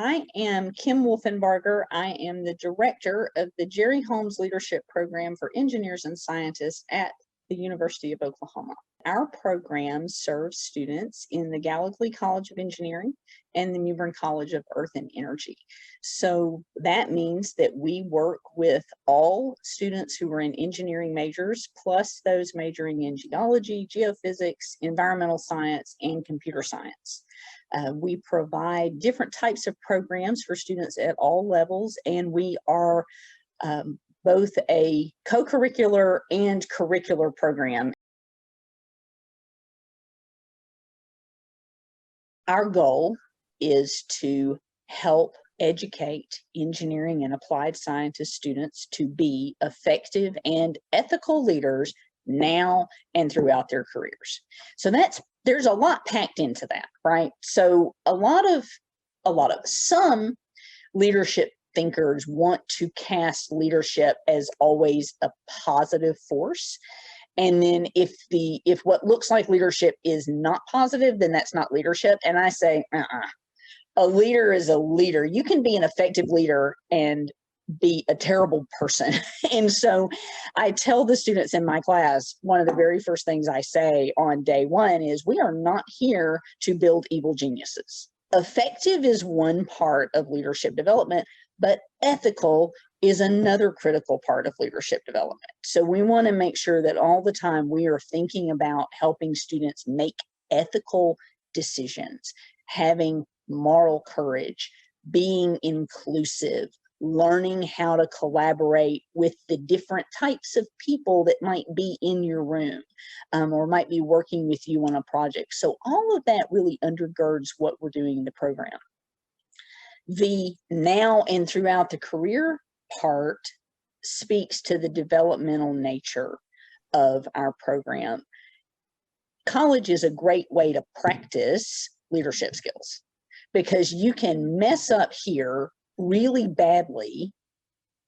I am Kim Wolfinbarger. I am the director of the Jerry Holmes Leadership Program for Engineers and Scientists at the University of Oklahoma. Our program serves students in the Gallogly College of Engineering and the Mewbourne College of Earth and Energy. So that means that we work with all students who are in engineering majors, plus those majoring in geology, geophysics, environmental science, and computer science. We provide different types of programs for students at all levels, and we are both a co-curricular and curricular program. Our goal is to help educate engineering and applied scientist students to be effective and ethical leaders now and throughout their careers. So there's a lot packed into that, right? So some leadership thinkers want to cast leadership as always a positive force. And then if what looks like leadership is not positive, then that's not leadership. And I say, a leader is a leader. You can be an effective leader and be a terrible person. And so I tell the students in my class, one of the very first things I say on day one is, we are not here to build evil geniuses. Effective is one part of leadership development, but ethical is another critical part of leadership development. So we want to make sure that all the time we are thinking about helping students make ethical decisions, having moral courage, being inclusive, learning how to collaborate with the different types of people that might be in your room or might be working with you on a project. So all of that really undergirds what we're doing in the program. The now and throughout the career part speaks to the developmental nature of our program. College is a great way to practice leadership skills because you can mess up here really badly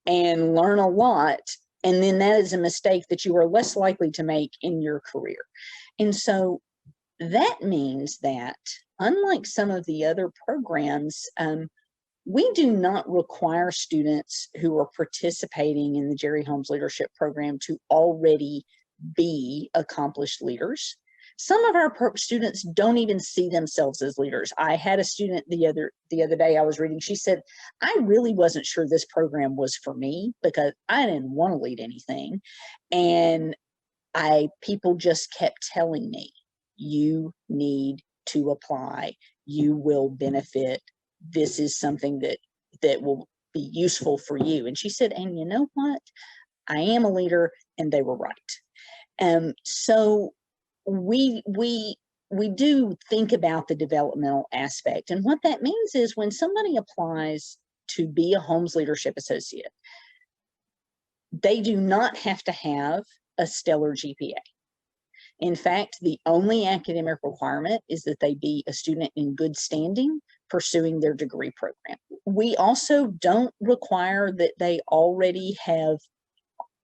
and learn a lot, and then that is a mistake that you are less likely to make in your career. And so that means that, unlike some of the other programs, we do not require students who are participating in the Jerry Holmes Leadership Program to already be accomplished leaders. Some of our students don't even see themselves as leaders. I had a student the other day I was reading, she said, I really wasn't sure this program was for me because I didn't want to lead anything. And people just kept telling me, you need to apply, you will benefit. This is something that will be useful for you. And she said, and you know what? I am a leader, and they were right. So we do think about the developmental aspect. And what that means is when somebody applies to be a Holmes Leadership Associate, they do not have to have a stellar GPA. In fact, the only academic requirement is that they be a student in good standing pursuing their degree program. We also don't require that they already have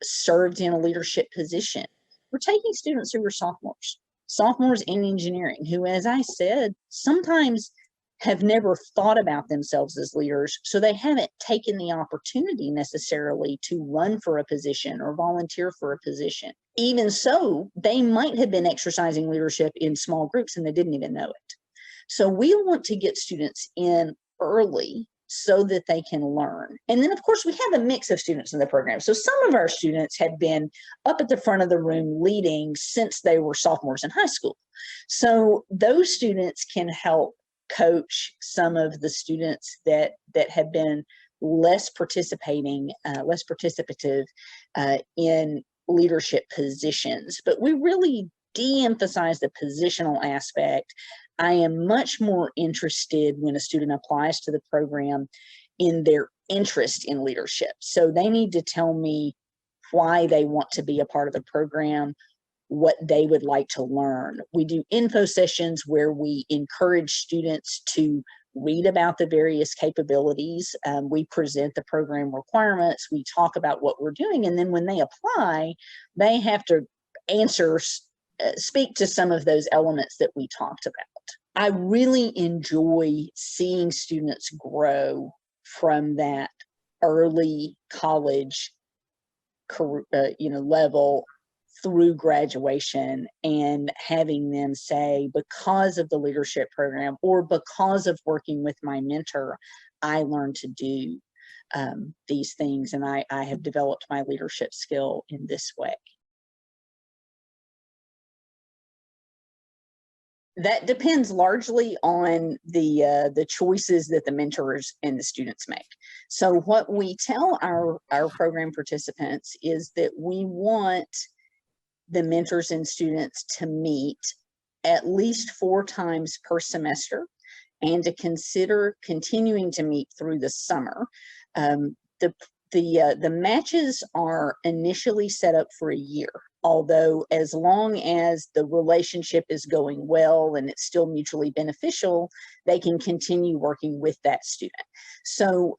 served in a leadership position. We're taking students who are sophomores in engineering, who, as I said, sometimes have never thought about themselves as leaders, so they haven't taken the opportunity necessarily to run for a position or volunteer for a position. Even so, they might have been exercising leadership in small groups and they didn't even know it. So we want to get students in early so that they can learn. And then, of course, we have a mix of students in the program. So some of our students have been up at the front of the room leading since they were sophomores in high school. So those students can help coach some of the students that have been less participative in leadership positions. But we really de-emphasize the positional aspect. I am much more interested when a student applies to the program in their interest in leadership. So they need to tell me why they want to be a part of the program, what they would like to learn. We do info sessions where we encourage students to read about the various capabilities. We present the program requirements. We talk about what we're doing. And then when they apply, they have to speak to some of those elements that we talked about. I really enjoy seeing students grow from that early college level through graduation, and having them say, because of the leadership program or because of working with my mentor, I learned to do these things, and I have developed my leadership skill in this way. That depends largely on the choices that the mentors and the students make. So what we tell our program participants is that we want the mentors and students to meet at least 4 times per semester, and to consider continuing to meet through the summer. The matches are initially set up for a year, although as long as the relationship is going well and it's still mutually beneficial, they can continue working with that student. So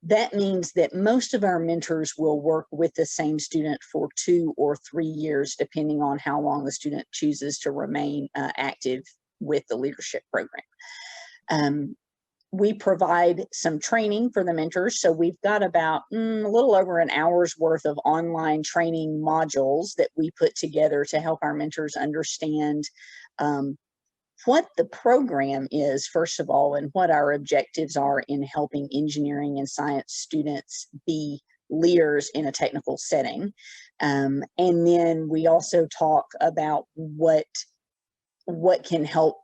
that means that most of our mentors will work with the same student for 2 or 3 years, depending on how long the student chooses to remain active with the leadership program. We provide some training for the mentors. So we've got about a little over an hour's worth of online training modules that we put together to help our mentors understand what the program is, first of all, and what our objectives are in helping engineering and science students be leaders in a technical setting. And then we also talk about what can help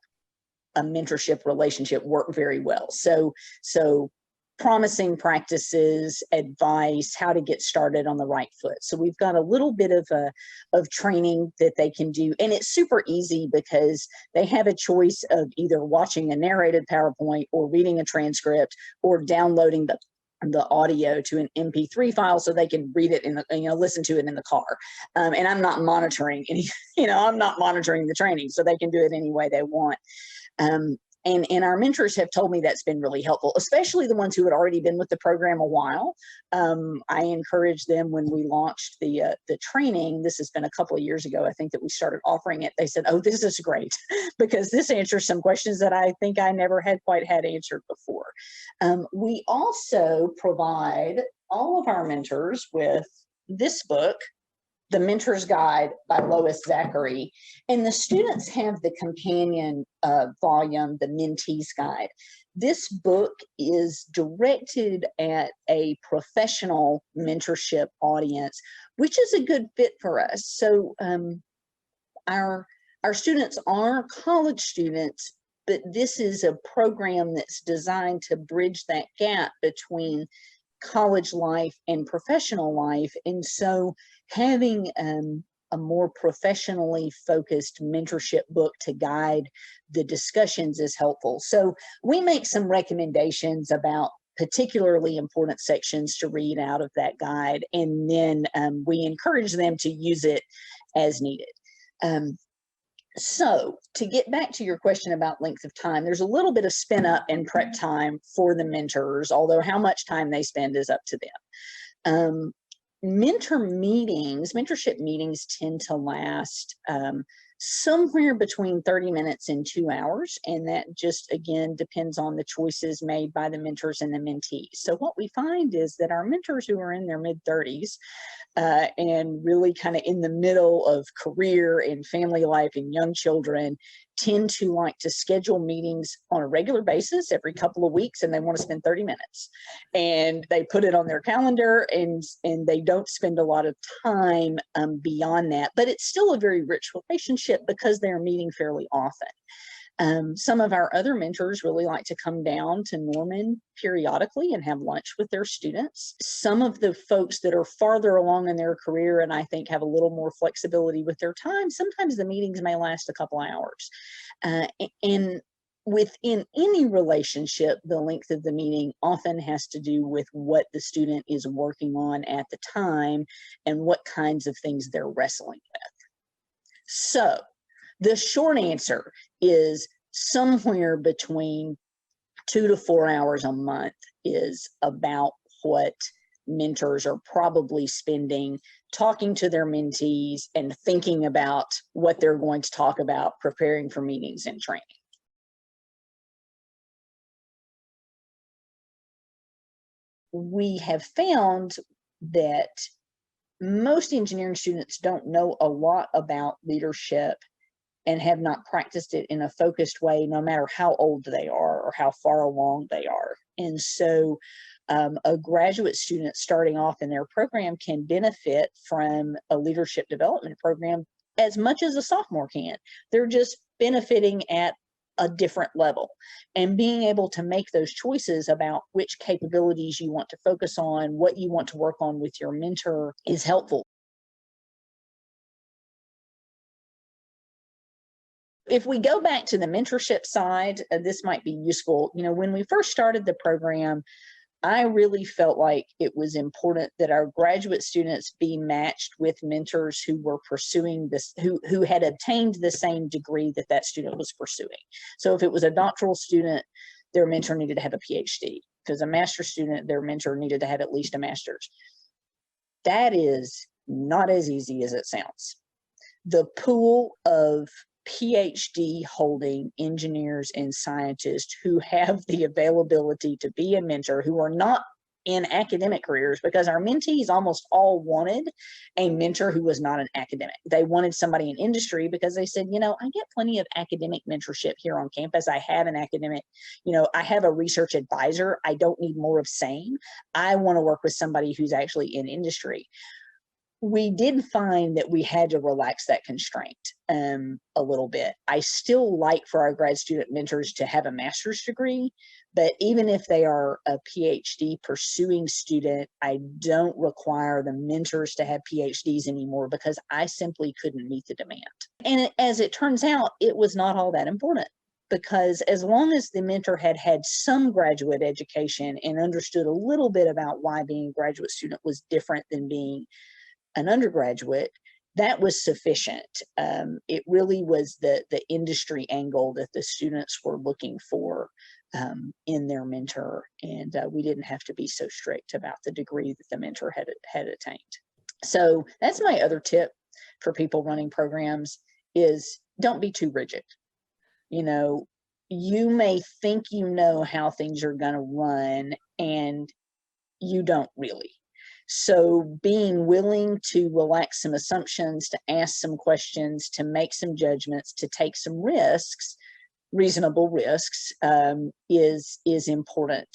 a mentorship relationship work very well. So promising practices, advice, how to get started on the right foot. So we've got a little bit of training that they can do, and it's super easy because they have a choice of either watching a narrated PowerPoint or reading a transcript or downloading the audio to an MP3 file so they can read it in the, listen to it in the car. And I'm not monitoring I'm not monitoring the training, so they can do it any way they want. And our mentors have told me that's been really helpful, especially the ones who had already been with the program a while. I encouraged them when we launched the training. This has been a couple of years ago, I think, that we started offering it. They said, "Oh, this is great," because this answers some questions that I think I never had quite had answered before. We also provide all of our mentors with this book, The Mentor's Guide by Lois Zachary, and the students have the companion volume, The Mentee's Guide. This book is directed at a professional mentorship audience, which is a good fit for us. So our students are college students, but this is a program that's designed to bridge that gap between college life and professional life. And so having a more professionally focused mentorship book to guide the discussions is helpful. So we make some recommendations about particularly important sections to read out of that guide, and then we encourage them to use it as needed. So to get back to your question about length of time, there's a little bit of spin up and prep time for the mentors, although how much time they spend is up to them. Mentorship meetings tend to last somewhere between 30 minutes and 2 hours. And that just, again, depends on the choices made by the mentors and the mentees. So what we find is that our mentors who are in their mid-30s and really kind of in the middle of career and family life and young children tend to like to schedule meetings on a regular basis every couple of weeks, and they want to spend 30 minutes. And they put it on their calendar, and they don't spend a lot of time beyond that. But it's still a very rich relationship because they're meeting fairly often. Some of our other mentors really like to come down to Norman periodically and have lunch with their students. Some of the folks that are farther along in their career and I think have a little more flexibility with their time, sometimes the meetings may last a couple hours. And within any relationship, the length of the meeting often has to do with what the student is working on at the time and what kinds of things they're wrestling with. So the short answer is somewhere between 2 to 4 hours a month is about what mentors are probably spending talking to their mentees and thinking about what they're going to talk about, preparing for meetings and training. we have found that most engineering students don't know a lot about leadership and have not practiced it in a focused way, no matter how old they are or how far along they are. And so a graduate student starting off in their program can benefit from a leadership development program as much as a sophomore can. They're just benefiting at a different level, and being able to make those choices about which capabilities you want to focus on, what you want to work on with your mentor is helpful. If we go back to the mentorship side, this might be useful. You know, when we first started the program, I really felt like it was important that our graduate students be matched with mentors who were pursuing this, who had obtained the same degree that that student was pursuing. So if it was a doctoral student, their mentor needed to have a Ph.D. If it was a master's student, their mentor needed to have at least a master's. That is not as easy as it sounds. The pool of Ph.D. holding engineers and scientists who have the availability to be a mentor, who are not in academic careers, because our mentees almost all wanted a mentor who was not an academic. They wanted somebody in industry because they said, you know, I get plenty of academic mentorship here on campus. I have an academic, you know, I have a research advisor. I don't need more of same. I want to work with somebody who's actually in industry. We did find that we had to relax that constraint a little bit. I still like for our grad student mentors to have a master's degree, but even if they are a PhD pursuing student, I don't require the mentors to have PhDs anymore because I simply couldn't meet the demand. And as it turns out, it was not all that important, because as long as the mentor had had some graduate education and understood a little bit about why being a graduate student was different than being an undergraduate, that was sufficient. It really was the industry angle that the students were looking for in their mentor, and we didn't have to be so strict about the degree that the mentor had attained. So that's my other tip for people running programs, is don't be too rigid. You know, you may think you know how things are going to run, and you don't really. So being willing to relax some assumptions, to ask some questions, to make some judgments, to take some risks, reasonable risks, is important.